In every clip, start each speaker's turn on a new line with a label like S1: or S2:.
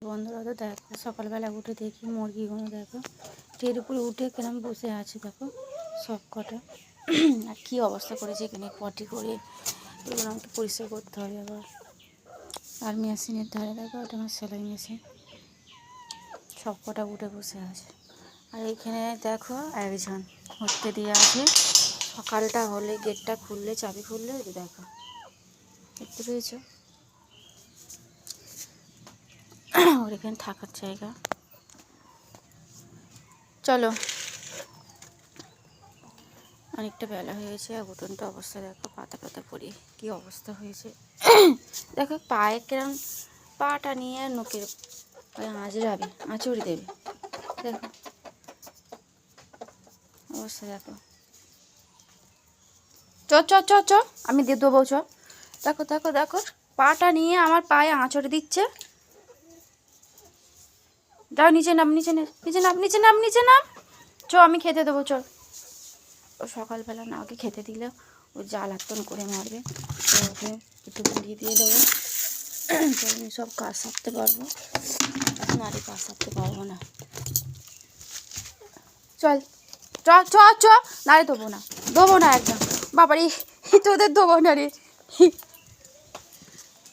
S1: বন্ধুরা তো দেখো সকালবেলা উঠে দেখি মুরগিগুলো দেখো ট্রের উপরে উঠে কেরম বসে আছে দেখো সব কটা। আর কী অবস্থা করেছে এখানে পটি করে এগুলো আমাকে পরিষ্কার করতে হবে আবার। আর মেশিনের ধারে দেখো ওটা আমার সেলাই মেশিন, সব কটা উঠে বসে আছে। আর এখানে দেখো একজন হতে দিয়ে আছে, সকালটা হলে গেটটা খুললে চাবি খুললে দেখো দেখতে পেয়েছো ওর এখানে থাকার জায়গা। চলো অনেকটা বেলা হয়েছে আর উঠোনটা অবস্থা দেখো পাতা পাতা পড়ে কী অবস্থা হয়েছে। দেখো পায়ে কেরম পাটা নিয়ে নোকের পায়ে আঁচড়াবে আঁচড়ি দেবে, দেখো অবস্থা দেখো। চ চ চ চ আমি দিয়ে দেবো চ। দেখো দেখো দেখো পাটা নিয়ে আমার পায়ে আঁচড়ে দিচ্ছে। যাও নিচে নাম, নিচে নিচে নাম, নিচে নাম, নিচে নাম। চ আমি খেতে দেবো চল। ও সকালবেলা না ওকে খেতে দিলে ও জ্বালাতন করে মারবে, তো ওকে একটু গুঁড়িয়ে দিয়ে দেবো, আমি সব কাজ সারতে পারবো, নারী কাজ সারতে পারবো না। চল চ চ চ, নারে দেবো না, দেবো না একদম, বাবারে তোদের দেবো না রে।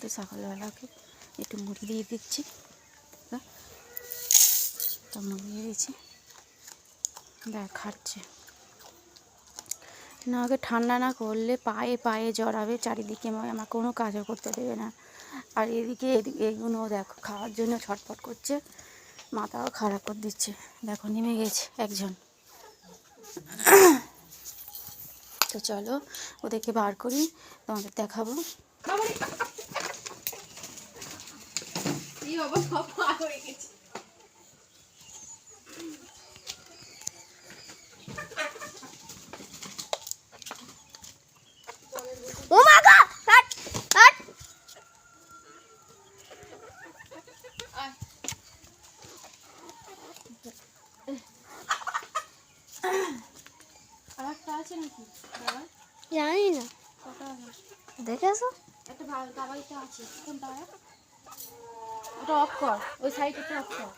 S1: তো সকালবেলা ওকে একটু মুড়ি দিয়ে দিচ্ছি, তো মুড়ি দিয়ে দিচ্ছি দেখ খাচ্ছে না। ওকে ঠান্ডা না করলে পায়ে পায়ে জড়াবে, চারিদিকে আমার কোনো কাজও করতে দেবে না। আর এদিকে এগুলো দেখো খাওয়ার জন্য ছটফট করছে, মাথাও খারাপ করে দিচ্ছে। দেখো নেমে গেছে একজন। তো চলো ওদেরকে বার করি, তোমাদের দেখাবো। ও মা গো হাট হাট, আরেকটা আছে নাকি জানি না, দেখে আসো। একটা বাবাইটা আছে, কোনটা ওটা অফ কর, ওই সাইডটা অফ কর।